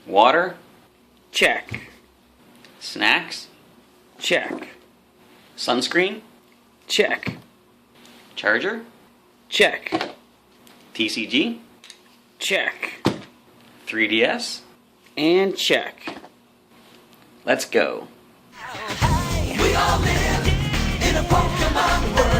Water? Check. Snacks? Check. Sunscreen? Check. Charger? Check. TCG? Check. 3DS? And check. Let's go. We all live in a Pokemon world.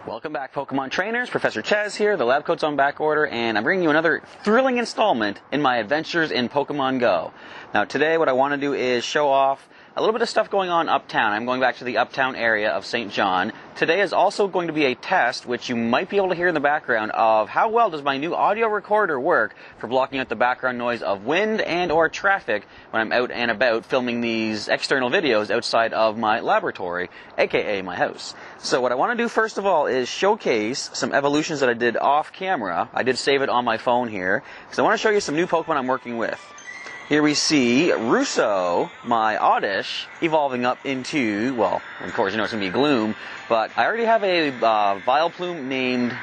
Welcome back, Pokemon Trainers. Professor Ches here. The lab coat's on back order, and I'm bringing you another thrilling installment in my adventures in Pokemon GO. Now, today what I want to do is show off a little bit of stuff going on uptown. I'm going back to the uptown area of St. John. Today is also going to be a test, which you might be able to hear in the background, of how well does my new audio recorder work for blocking out the background noise of wind and or traffic when I'm out and about filming these external videos outside of my laboratory, aka my house. So what I want to do first of all is showcase some evolutions that I did off camera. I did save it on my phone here, because I want to show you some new Pokemon I'm working with. Here we see Russo, my Oddish, evolving up into, well, of course you know it's going to be Gloom, but I already have a Vileplume named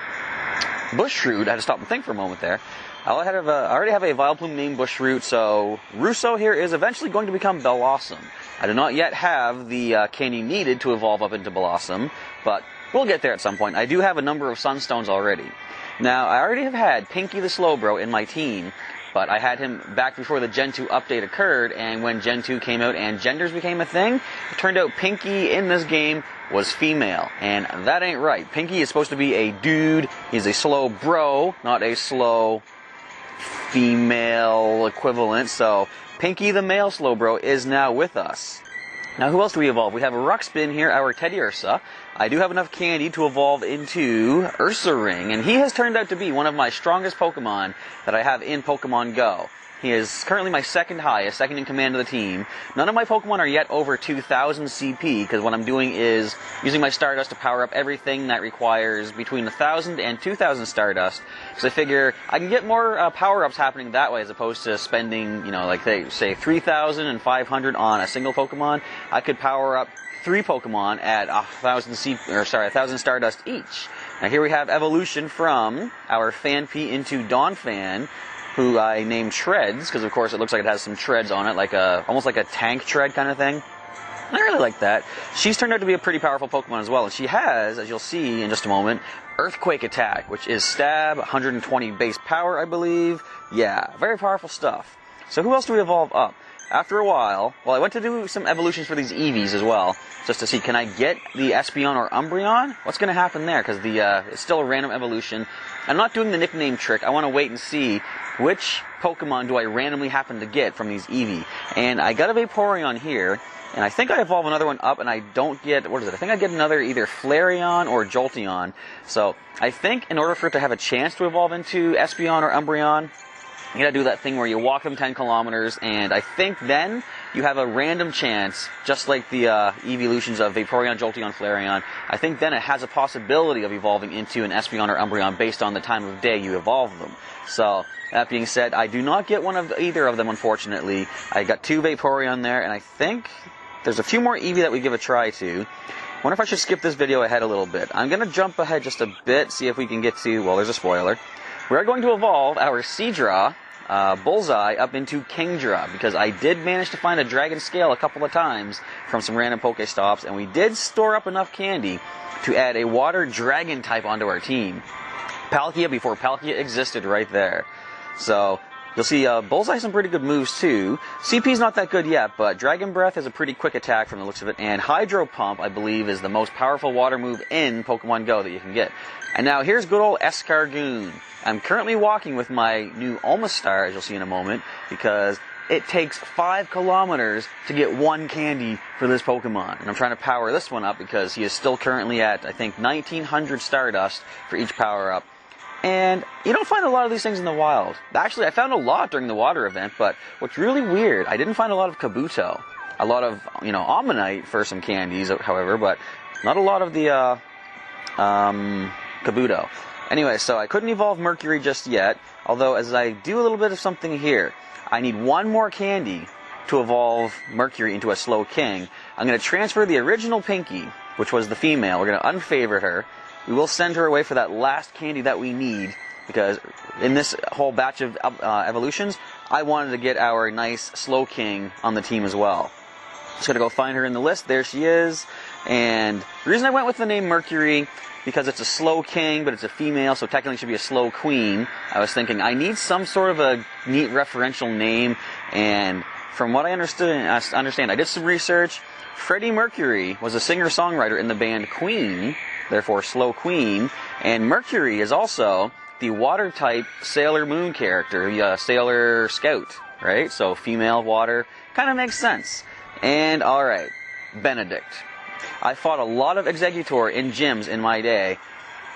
Bushroot. I had to stop and think for a moment there. I already have a Vileplume named Bushroot, so Russo here is eventually going to become Blossom. I do not yet have the candy needed to evolve up into Blossom, but we'll get there at some point. I do have a number of Sunstones already. Now, I already have had Pinky the Slowbro in my team, but I had him back before the Gen 2 update occurred, and when Gen 2 came out and genders became a thing, it turned out Pinky in this game was female, and that ain't right. Pinky is supposed to be a dude. He's a slow bro, not a slow female equivalent, so Pinky the male Slowbro is now with us. Now, who else do we evolve? We have Ruxpin here, our Teddiursa. I do have enough candy to evolve into Ursaring, and he has turned out to be one of my strongest Pokemon that I have in Pokemon GO. He is currently my second highest, second in command of the team. None of my Pokemon are yet over 2,000 CP, because what I'm doing is using my Stardust to power up everything that requires between 1,000 and 2,000 Stardust, because I figure I can get more power-ups happening that way as opposed to spending, you know, like they say 3,500 on a single Pokemon. I could power up 3 Pokemon at 1,000 Stardust each. Now here we have evolution from our Phanpy into Donphan, who I named Treads, because of course it looks like it has some treads on it, like almost like a tank tread kind of thing. I really like that. She's turned out to be a pretty powerful Pokemon as well, and she has, as you'll see in just a moment, Earthquake Attack, which is stab, 120 base power, I believe. Yeah, very powerful stuff. So who else do we evolve up? After a while, well, I went to do some evolutions for these Eevees as well, just to see, can I get the Espeon or Umbreon? What's going to happen there? Because it's still a random evolution. I'm not doing the nickname trick. I want to wait and see which Pokemon do I randomly happen to get from these Eevee. And I got a Vaporeon here, and I think I evolve another one up, and I don't get, what is it? I think I get another either Flareon or Jolteon. So I think in order for it to have a chance to evolve into Espeon or Umbreon, you gotta do that thing where you walk them 10 kilometers, and I think then you have a random chance, just like the evolutions of Vaporeon, Jolteon, Flareon. I think then it has a possibility of evolving into an Espeon or Umbreon based on the time of day you evolve them. So, that being said, I do not get one of either of them, unfortunately. I got 2 Vaporeon there, and I think there's a few more Eevee that we give a try to. I wonder if I should skip this video ahead a little bit. I'm gonna jump ahead just a bit, see if we can get to, well, there's a spoiler. We're going to evolve our Seadra, Bullseye, up into Kingdra, because I did manage to find a Dragon Scale a couple of times from some random Pokestops, and we did store up enough candy to add a Water Dragon type onto our team. Palkia before Palkia existed right there. So, you'll see Bullseye has some pretty good moves too. CP's not that good yet, but Dragon Breath is a pretty quick attack from the looks of it, and Hydro Pump, I believe, is the most powerful water move in Pokemon GO that you can get. And now here's good old Escargoon. I'm currently walking with my new Omastar, as you'll see in a moment, because it takes 5 kilometers to get 1 candy for this Pokemon. And I'm trying to power this one up because he is still currently at, I think, 1,900 Stardust for each power-up. And you don't find a lot of these things in the wild. Actually, I found a lot during the water event, but what's really weird, I didn't find a lot of Kabuto. A lot of, you know, Ammonite for some candies, however, but not a lot of the, Kabuto. Anyway, so I couldn't evolve Mercury just yet, although as I do a little bit of something here, I need 1 more candy to evolve Mercury into a Slow King. I'm going to transfer the original Pinky, which was the female. We're going to unfavorite her. We will send her away for that last candy that we need, because in this whole batch of evolutions, I wanted to get our nice Slow King on the team as well. Just gotta go find her in the list. There she is. And the reason I went with the name Mercury, because it's a Slow King, but it's a female, so technically it should be a Slow Queen. I was thinking I need some sort of a neat referential name, and from what I understand, I did some research. Freddie Mercury was a singer-songwriter in the band Queen, therefore Slow Queen, and Mercury is also the water-type Sailor Moon character, the Sailor Scout, right? So female water, kind of makes sense. And alright, Benedict. I fought a lot of Exeggutor in gyms in my day.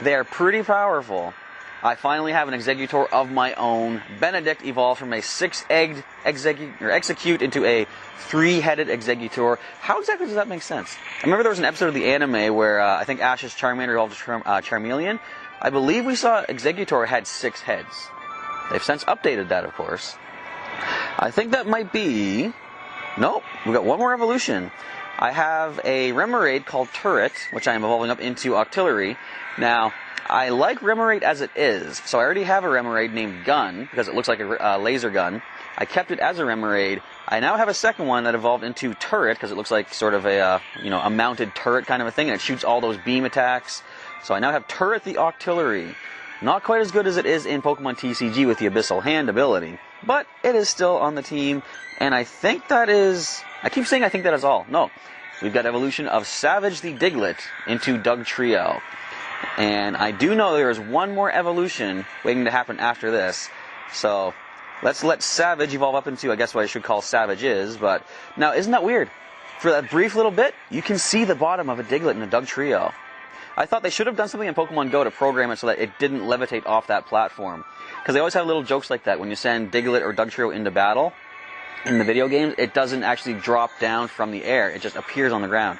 They are pretty powerful. I finally have an Exeggutor of my own. Benedict evolved from a 6-egged Execute into a 3-headed Exeggutor. How exactly does that make sense? I remember there was an episode of the anime where I think Ash's Charmander evolved to Charmeleon. I believe we saw Exeggutor had 6 heads. They've since updated that, of course. I think that might be... Nope, we've got one more evolution. I have a Remoraid called Turret, which I am evolving up into Octillery. Now, I like Remoraid as it is, so I already have a Remoraid named Gun, because it looks like a laser gun. I kept it as a Remoraid. I now have a second one that evolved into Turret, because it looks like sort of a mounted turret kind of a thing, and it shoots all those beam attacks. So I now have Turret the Octillery. Not quite as good as it is in Pokemon TCG with the Abyssal Hand ability, but it is still on the team, and I think that is... I keep saying I think that is all. No. We've got evolution of Savage the Diglett into Dugtrio. And I do know there is one more evolution waiting to happen after this. So let's let Savage evolve up into, I guess what I should call Savage is. But now, isn't that weird? For that brief little bit, you can see the bottom of a Diglett in a Dugtrio. I thought they should have done something in Pokemon GO to program it so that it didn't levitate off that platform. Because they always have little jokes like that. When you send Diglett or Dugtrio into battle, in the video games, it doesn't actually drop down from the air. It just appears on the ground.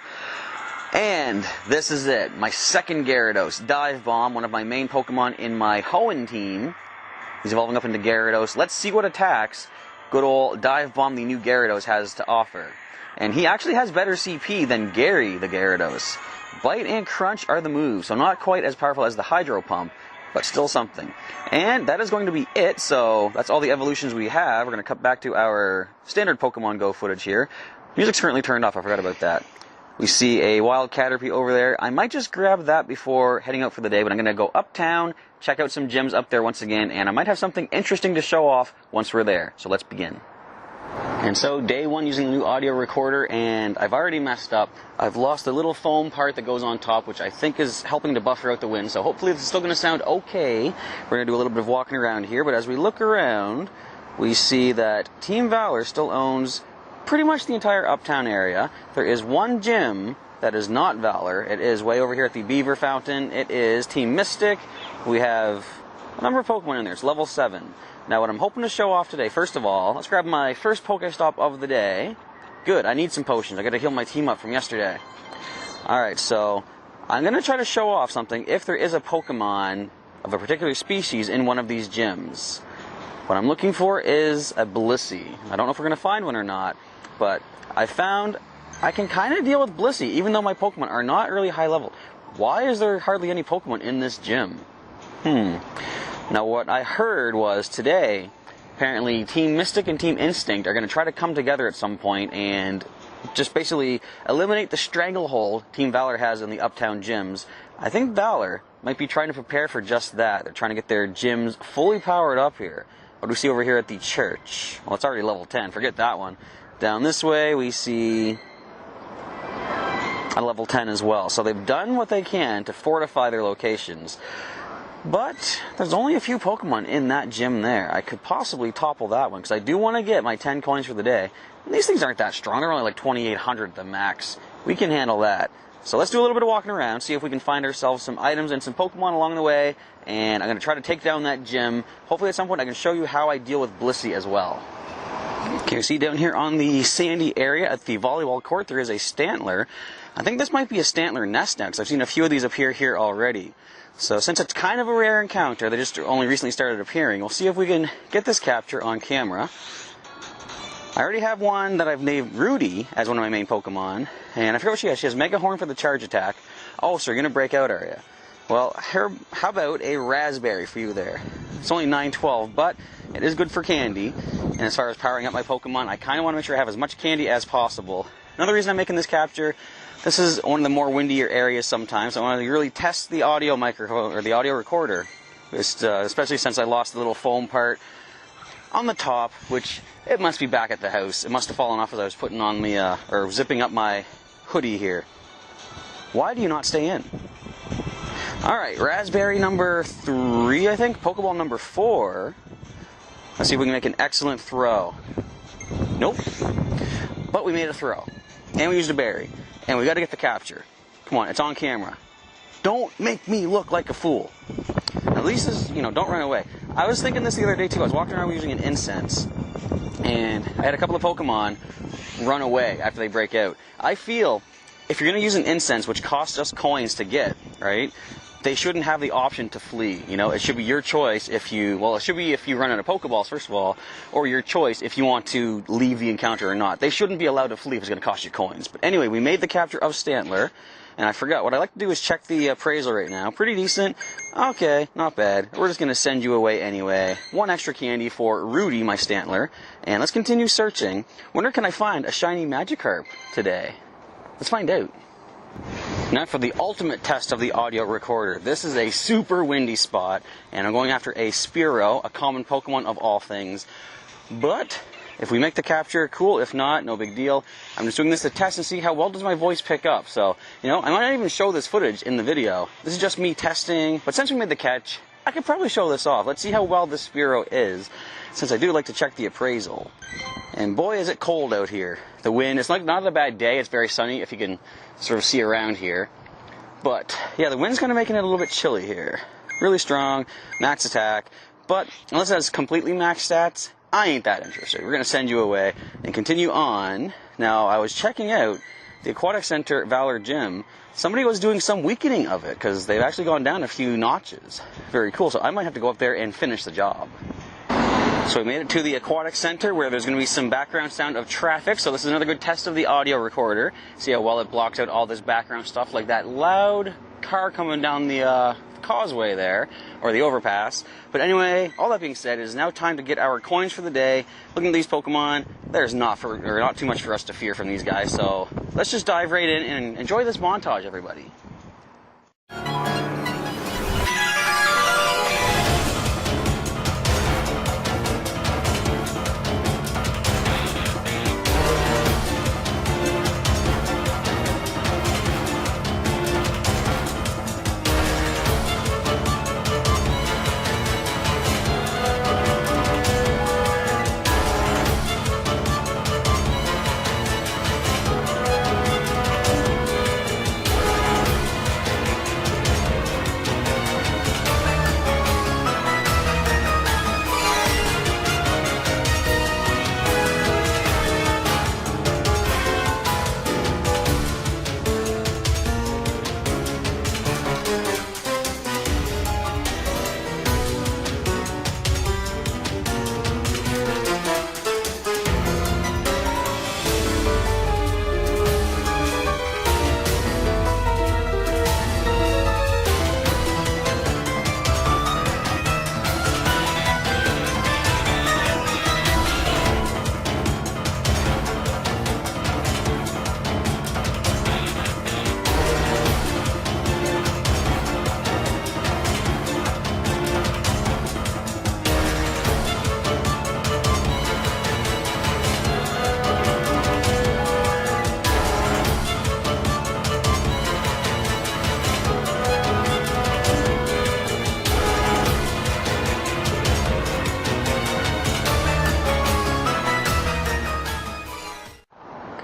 And this is it. My second Gyarados, Dive Bomb, one of my main Pokemon in my Hoenn team. He's evolving up into Gyarados. Let's see what attacks good old Dive Bomb, the new Gyarados, has to offer. And he actually has better CP than Gary, the Gyarados. Bite and Crunch are the moves, so not quite as powerful as the Hydro Pump, but still something. And that is going to be it, so that's all the evolutions we have. We're going to cut back to our standard Pokemon GO footage here. Music's currently turned off, I forgot about that. We see a wild Caterpie over there. I might just grab that before heading out for the day, but I'm going to go uptown, check out some gyms up there once again, and I might have something interesting to show off once we're there. So let's begin. And so, day one using the new audio recorder, and I've already messed up. I've lost the little foam part that goes on top, which I think is helping to buffer out the wind, so hopefully it's still going to sound okay. We're going to do a little bit of walking around here, but as we look around, we see that Team Valor still owns pretty much the entire uptown area. There is one gym that is not Valor. It is way over here at the Beaver Fountain. It is Team Mystic. We have a number of Pokemon in there. It's level 7. Now, what I'm hoping to show off today, first of all, let's grab my first Pokestop of the day. Good, I need some potions. I gotta heal my team up from yesterday. Alright, so I'm gonna try to show off something if there is a Pokemon of a particular species in one of these gyms. What I'm looking for is a Blissey. I don't know if we're gonna find one or not, but I found I can kind of deal with Blissey, even though my Pokemon are not really high level. Why is there hardly any Pokemon in this gym? Now, what I heard was today, apparently Team Mystic and Team Instinct are going to try to come together at some point and just basically eliminate the stranglehold Team Valor has in the uptown gyms. I think Valor might be trying to prepare for just that. They're trying to get their gyms fully powered up here. What do we see over here at the church? Well, it's already level 10. Forget that one. Down this way, we see a level 10 as well. So they've done what they can to fortify their locations. But there's only a few Pokemon in that gym there. I could possibly topple that one, because I do want to get my 10 coins for the day. And these things aren't that strong. They're only like 2,800 at the max. We can handle that. So let's do a little bit of walking around, see if we can find ourselves some items and some Pokemon along the way. And I'm going to try to take down that gym. Hopefully at some point I can show you how I deal with Blissey as well. Okay, you see down here on the sandy area at the volleyball court, there is a Stantler. I think this might be a Stantler nest now, because I've seen a few of these appear here already. So since it's kind of a rare encounter, they just only recently started appearing, we'll see if we can get this capture on camera. I already have one that I've named Rudy as one of my main Pokemon, and I forget what she has. She has Mega Horn for the charge attack. Oh, so you're going to break out, are you? Well, how about a raspberry for you there? It's only 912, but it is good for candy. And as far as powering up my Pokemon, I kind of want to make sure I have as much candy as possible. Another reason I'm making this capture, this is one of the more windier areas sometimes. I want to really test the audio microphone, or the audio recorder. Especially since I lost the little foam part on the top, which it must be back at the house. It must have fallen off as I was putting on the, or zipping up my hoodie here. Why do you not stay in? Alright, raspberry number 3, I think. Pokeball number 4. Let's see if we can make an excellent throw. Nope. But we made a throw. And we used a berry. And we got to get the capture. Come on, it's on camera. Don't make me look like a fool. At least, don't run away. I was thinking this the other day too. I was walking around using an incense. And I had a couple of Pokemon run away after they break out. I feel if you're going to use an incense, which costs us coins to get, right? They shouldn't have the option to flee. It should be your choice it should be if you run out of Pokeballs, first of all, or your choice if you want to leave the encounter or not. They shouldn't be allowed to flee if it's going to cost you coins. But anyway, we made the capture of Stantler, and I forgot. What I like to do is check the appraisal right now. Pretty decent. Okay, not bad. We're just going to send you away anyway. 1 extra candy for Rudy, my Stantler. And let's continue searching. Wonder can I find a shiny Magikarp today? Let's find out. Now for the ultimate test of the audio recorder. This is a super windy spot, and I'm going after a Spearow, a common Pokemon of all things. But if we make the capture, cool. If not, no big deal. I'm just doing this to test and see how well does my voice pick up. So, I might not even show this footage in the video. This is just me testing, but since we made the catch, I could probably show this off. Let's see how well this Spearow is, since I do like to check the appraisal. And boy, is it cold out here. The wind, it's not a bad day. It's very sunny, if you can sort of see around here. But, yeah, the wind's kind of making it a little bit chilly here. Really strong, max attack. But, unless it has completely max stats, I ain't that interested. We're going to send you away and continue on. Now, I was checking out the Aquatic Center at Valor Gym. Somebody was doing some weakening of it, because they've actually gone down a few notches. Very cool, so I might have to go up there and finish the job. So we made it to the Aquatic Center, where there's going to be some background sound of traffic. So this is another good test of the audio recorder. See how well it blocks out all this background stuff, like that loud car coming down the causeway there, or the overpass. But anyway, all that being said, it is now time to get our coins for the day. Looking at these Pokemon, there's not too much for us to fear from these guys. So let's just dive right in and enjoy this montage, everybody.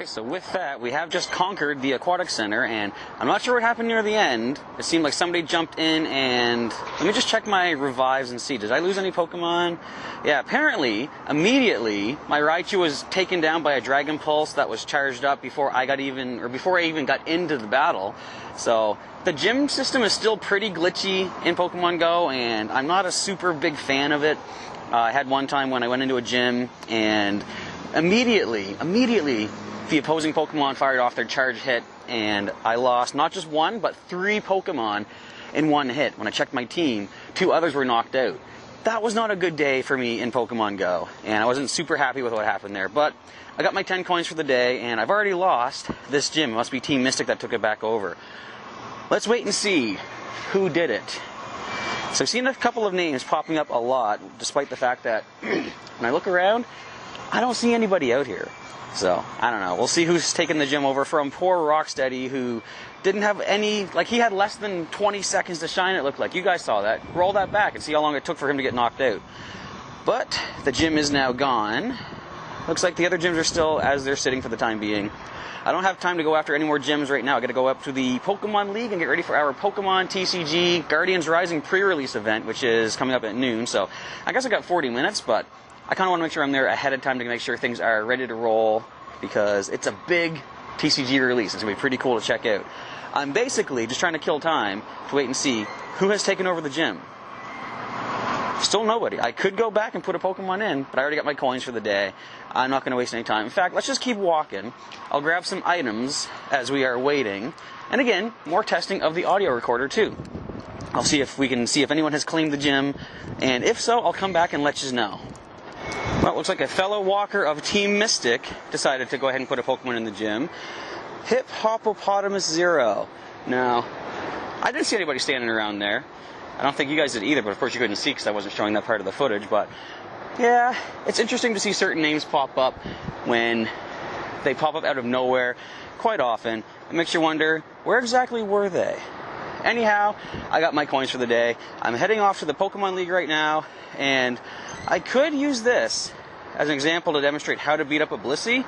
So with that, we have just conquered the Aquatic Center, and I'm not sure what happened near the end. It seemed like somebody jumped in, and let me just check my revives and see. Did I lose any Pokemon? Yeah, apparently, immediately, my Raichu was taken down by a Dragon Pulse that was charged up before I even got into the battle. So the gym system is still pretty glitchy in Pokemon Go, and I'm not a super big fan of it. I had one time when I went into a gym, and immediately, the opposing Pokemon fired off their charge hit, and I lost not just 1, but 3 Pokemon in one hit. When I checked my team, 2 others were knocked out. That was not a good day for me in Pokemon Go, and I wasn't super happy with what happened there, but I got my 10 coins for the day, and I've already lost this gym. It must be Team Mystic that took it back over. Let's wait and see who did it. So I've seen a couple of names popping up a lot, despite the fact that when I look around, I don't see anybody out here. So, I don't know. We'll see who's taking the gym over from poor Rocksteady, who didn't have any, like, he had less than 20 seconds to shine, it looked like. You guys saw that. Roll that back and see how long it took for him to get knocked out. But the gym is now gone. Looks like the other gyms are still as they're sitting for the time being. I don't have time to go after any more gyms right now. I got to go up to the Pokemon League and get ready for our Pokemon TCG Guardians Rising pre-release event, which is coming up at noon. So I guess I got 40 minutes, but I kind of want to make sure I'm there ahead of time to make sure things are ready to roll, because it's a big TCG release. It's going to be pretty cool to check out. I'm basically just trying to kill time to wait and see who has taken over the gym. Still nobody. I could go back and put a Pokemon in, but I already got my coins for the day. I'm not going to waste any time. In fact, let's just keep walking. I'll grab some items as we are waiting. And again, more testing of the audio recorder too. I'll see if we can see if anyone has claimed the gym, and if so, I'll come back and let you know. Well, it looks like a fellow walker of Team Mystic decided to go ahead and put a Pokemon in the gym. Hip Hoppopotamus 0. Now, I didn't see anybody standing around there. I don't think you guys did either, but of course you couldn't see because I wasn't showing that part of the footage. But yeah, it's interesting to see certain names pop up when they pop up out of nowhere quite often. It makes you wonder, where exactly were they? Anyhow, I got my coins for the day. I'm heading off to the Pokemon League right now, and I could use this as an example to demonstrate how to beat up a Blissey,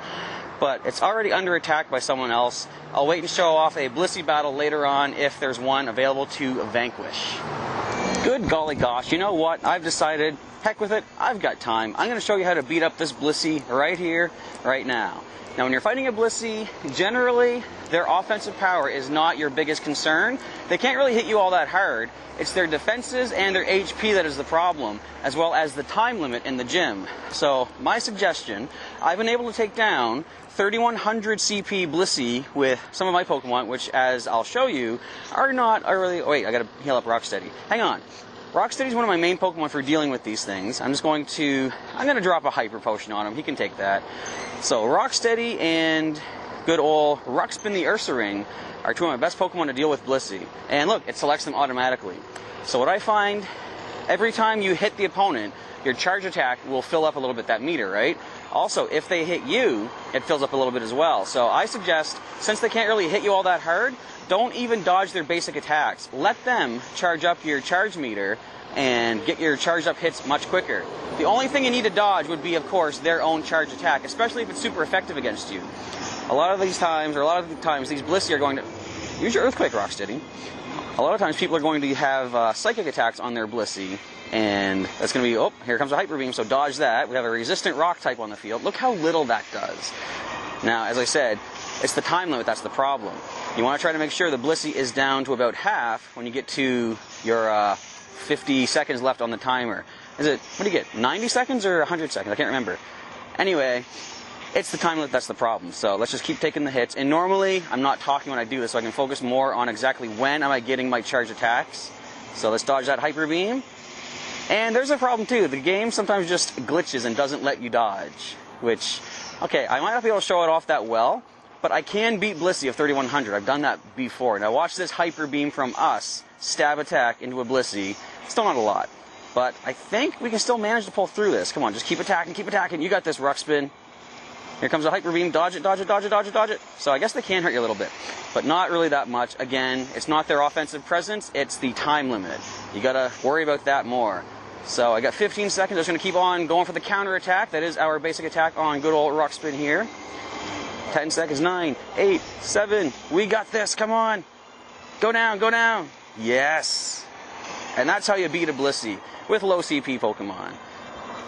but it's already under attack by someone else. I'll wait and show off a Blissey battle later on if there's one available to vanquish. Good golly gosh, you know what? I've decided, heck with it, I've got time. I'm going to show you how to beat up this Blissey right here, right now. Now, when you're fighting a Blissey, generally, their offensive power is not your biggest concern. They can't really hit you all that hard. It's their defenses and their HP that is the problem, as well as the time limit in the gym. So, my suggestion, I've been able to take down 3100 CP Blissey with some of my Pokemon, which, as I'll show you, are not really... Oh, wait, I gotta heal up Rocksteady. Hang on. Rocksteady is one of my main Pokemon for dealing with these things. I'm going to drop a Hyper Potion on him. He can take that. So, Rocksteady and good old Ruxpin the Ursaring are 2 of my best Pokemon to deal with Blissey. And look, it selects them automatically. So what I find, every time you hit the opponent, your charge attack will fill up a little bit, that meter, right? Also, if they hit you, it fills up a little bit as well. So I suggest, since they can't really hit you all that hard, don't even dodge their basic attacks. Let them charge up your charge meter and get your charged up hits much quicker. The only thing you need to dodge would be, of course, their own charge attack, especially if it's super effective against you. A lot of the times, these Blissey are going to... Use your Earthquake, Rocksteady. A lot of times people are going to have psychic attacks on their Blissey, and that's going to be, oh, here comes a Hyper Beam, so dodge that. We have a resistant rock type on the field. Look how little that does. Now, as I said, it's the time limit that's the problem. You want to try to make sure the Blissey is down to about half when you get to your 50 seconds left on the timer. Is it, what do you get, 90 seconds or 100 seconds? I can't remember. Anyway, it's the time limit that's the problem. So let's just keep taking the hits. And normally, I'm not talking when I do this, so I can focus more on exactly when am I getting my charge attacks. So let's dodge that Hyper Beam. And there's a problem too. The game sometimes just glitches and doesn't let you dodge. Which, okay, I might not be able to show it off that well, but I can beat Blissey of 3100. I've done that before. Now watch this Hyper Beam from us stab attack into a Blissey. Still not a lot. But I think we can still manage to pull through this. Come on, just keep attacking, keep attacking. You got this, Ruxpin. Here comes a Hyper Beam. Dodge it, dodge it, dodge it, dodge it, dodge it. So I guess they can hurt you a little bit, but not really that much. Again, it's not their offensive presence, it's the time limit. You gotta worry about that more. So I got 15 seconds. I'm just gonna keep on going for the counter attack. That is our basic attack on good old Ruxpin here. 10 seconds, 9, 8, 7. We got this, come on. Go down, go down. Yes. And that's how you beat a Blissey with low CP Pokemon.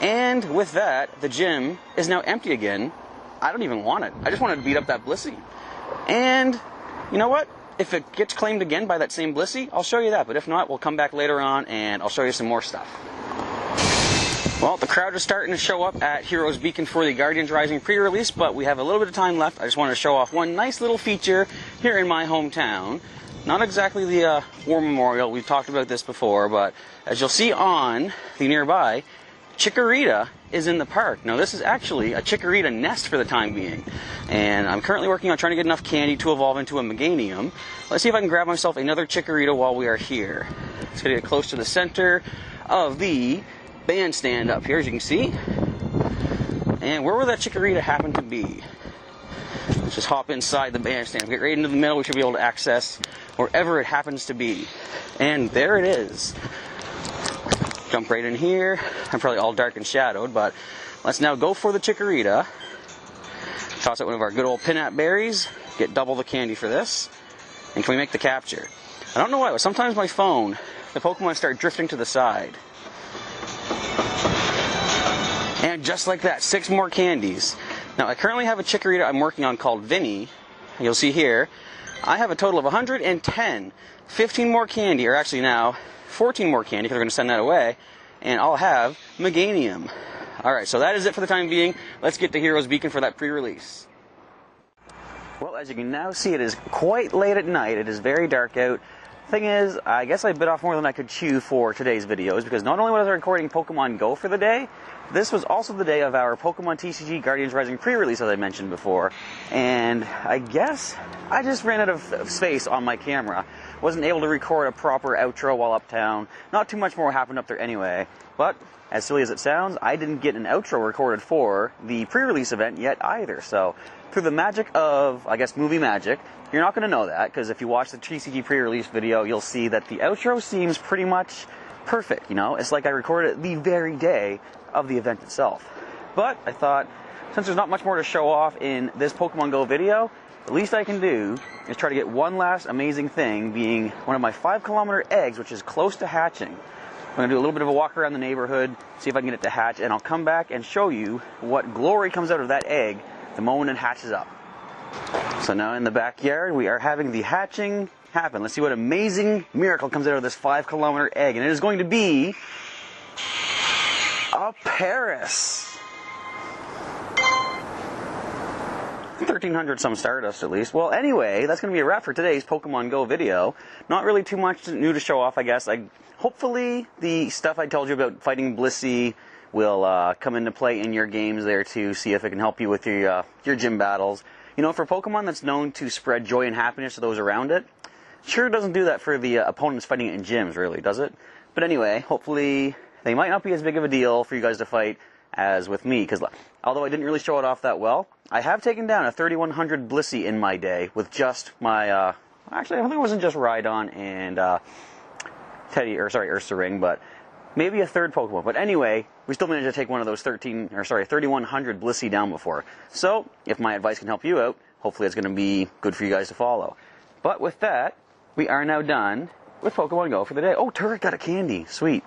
And with that, the gym is now empty again. I don't even want it. I just wanted to beat up that Blissey. And you know what? If it gets claimed again by that same Blissey, I'll show you that. But if not, we'll come back later on and I'll show you some more stuff. Well, the crowd is starting to show up at Heroes Beacon for the Guardians Rising pre-release, but we have a little bit of time left. I just wanted to show off one nice little feature here in my hometown. not exactly the War Memorial. We've talked about this before, but as you'll see on the nearby, Chikorita is in the park. Now, this is actually a Chikorita nest for the time being, and I'm currently working on trying to get enough candy to evolve into a Meganium. Let's see if I can grab myself another Chikorita while we are here. Let's get close to the center of the bandstand up here, as you can see. And where will that Chikorita happen to be? Let's just hop inside the bandstand, get right into the middle. We should be able to access wherever it happens to be. And there it is. Jump right in here. I'm probably all dark and shadowed, but let's now go for the Chikorita. Toss out one of our good old Pinap berries. Get double the candy for this. And can we make the capture? I don't know why, but sometimes my phone, the Pokemon start drifting to the side. And just like that, 6 more candies. Now, I currently have a Chikorita I'm working on called Vinny. You'll see here, I have a total of 110. 15 more candy, or actually now 14 more candy, because we're going to send that away, and I'll have Meganium. Alright, so that is it for the time being. Let's get to Hero's Beacon for that pre-release. Well, as you can now see, it is quite late at night. It is very dark out. Thing is, I guess I bit off more than I could chew for today's videos, because not only was I recording Pokemon GO for the day, this was also the day of our Pokemon TCG Guardians Rising pre-release, as I mentioned before, and I guess I just ran out of space on my camera. Wasn't able to record a proper outro while uptown. Not too much more happened up there anyway, but as silly as it sounds, I didn't get an outro recorded for the pre-release event yet either, so through the magic of, I guess, movie magic, you're not going to know that, because if you watch the TCG pre-release video, you'll see that the outro seems pretty much perfect, you know? It's like I recorded it the very day of the event itself. But I thought, since there's not much more to show off in this Pokemon GO video, the least I can do is try to get one last amazing thing, being one of my 5-kilometer eggs, which is close to hatching. I'm going to do a little bit of a walk around the neighborhood, see if I can get it to hatch, and I'll come back and show you what glory comes out of that egg the moment it hatches up. So now in the backyard, we are having the hatching happen. Let's see what amazing miracle comes out of this 5-kilometer egg, and it is going to be a Paris. 1,300 some Stardust at least. Well, anyway, that's going to be a wrap for today's Pokemon GO video. Not really too much new to show off, I guess. Hopefully the stuff I told you about fighting Blissey will come into play in your games there to see if it can help you with your gym battles. You know, for Pokemon that's known to spread joy and happiness to those around it, sure doesn't do that for the opponents fighting it in gyms, really, does it? But anyway, hopefully they might not be as big of a deal for you guys to fight as with me, because although I didn't really show it off that well, I have taken down a 3100 Blissey in my day with just my, actually I think it wasn't just Rhydon and Ursaring, but maybe a third Pokemon. But anyway, we still managed to take one of those 3100 Blissey down before. So, if my advice can help you out, hopefully it's going to be good for you guys to follow. But with that, we are now done with Pokemon GO for the day. Oh, Turret got a candy. Sweet.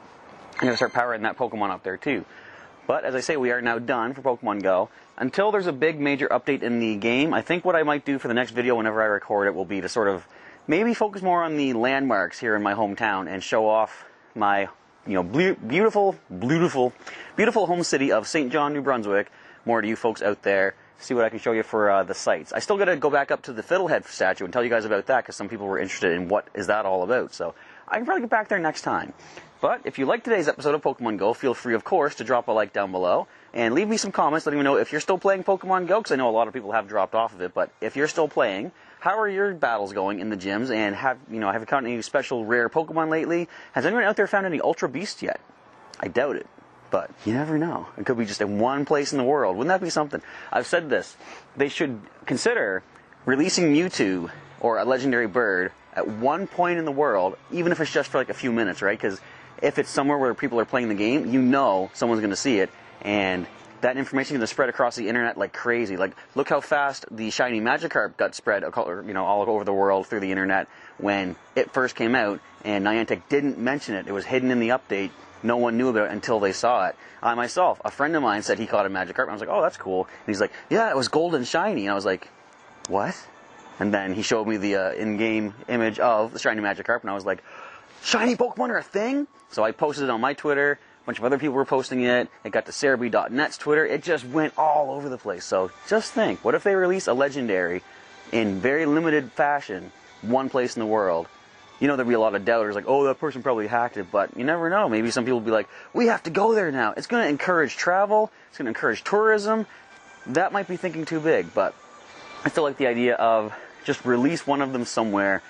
I'm going to start powering that Pokemon up there too. But as I say, we are now done for Pokemon GO. Until there's a big major update in the game, I think what I might do for the next video whenever I record it will be to sort of maybe focus more on the landmarks here in my hometown and show off my, you know, beautiful home city of St. John, New Brunswick. More to you folks out there. See what I can show you for the sites. I still got to go back up to the Fiddlehead statue and tell you guys about that, because some people were interested in what is that all about. So I can probably get back there next time. But if you liked today's episode of Pokemon GO, feel free, of course, to drop a like down below. And leave me some comments letting me know if you're still playing Pokemon GO, because I know a lot of people have dropped off of it. But if you're still playing, how are your battles going in the gyms? And have you found any special rare Pokemon lately? Has anyone out there found any Ultra Beasts yet? I doubt it. But you never know. It could be just in one place in the world. Wouldn't that be something? I've said this. They should consider releasing Mewtwo, or a legendary bird, at one point in the world, even if it's just for like a few minutes, right? Because if it's somewhere where people are playing the game, you know someone's going to see it, and that information is going to spread across the internet like crazy. Like, look how fast the shiny Magikarp got spread, all over the world through the internet when it first came out, and Niantic didn't mention it. It was hidden in the update. No one knew about it until they saw it. I myself, a friend of mine said he caught a Magikarp, and I was like, oh, that's cool. And he's like, yeah, it was golden shiny. And I was like, what? And then he showed me the in-game image of the shiny Magikarp, and I was like, shiny Pokemon are a thing? So I posted it on my Twitter. A bunch of other people were posting it. It got to Cerebi.net's Twitter. It just went all over the place. So just think, what if they release a legendary in very limited fashion one place in the world, you know there'll be a lot of doubters like, oh, that person probably hacked it, but you never know. Maybe some people will be like, we have to go there now. It's going to encourage travel. It's going to encourage tourism. That might be thinking too big, but I still like the idea of just release one of them somewhere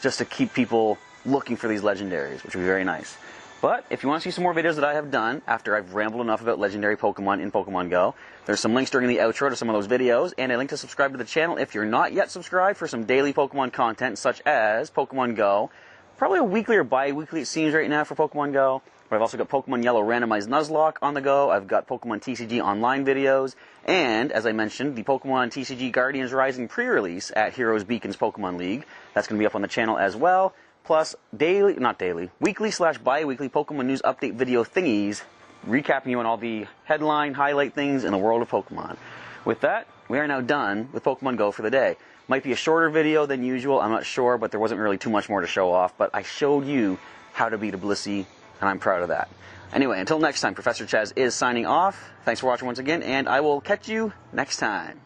just to keep people looking for these legendaries, which would be very nice. But if you want to see some more videos that I have done after I've rambled enough about legendary Pokemon in Pokemon Go, there's some links during the outro to some of those videos, and a link to subscribe to the channel if you're not yet subscribed for some daily Pokemon content, such as Pokemon Go. Probably a weekly or bi-weekly it seems right now for Pokemon Go. But I've also got Pokemon Yellow Randomized Nuzlocke on the go. I've got Pokemon TCG online videos. And, as I mentioned, the Pokemon TCG Guardians Rising pre-release at Heroes Beacons Pokemon League. That's going to be up on the channel as well. Plus, weekly/bi-weekly Pokemon news update video thingies, recapping you on all the headline, highlight things in the world of Pokemon. With that, we are now done with Pokemon Go for the day. Might be a shorter video than usual, I'm not sure, but there wasn't really too much more to show off. But I showed you how to beat a Blissey, and I'm proud of that. Anyway, until next time, Professor Chaz is signing off. Thanks for watching once again, and I will catch you next time.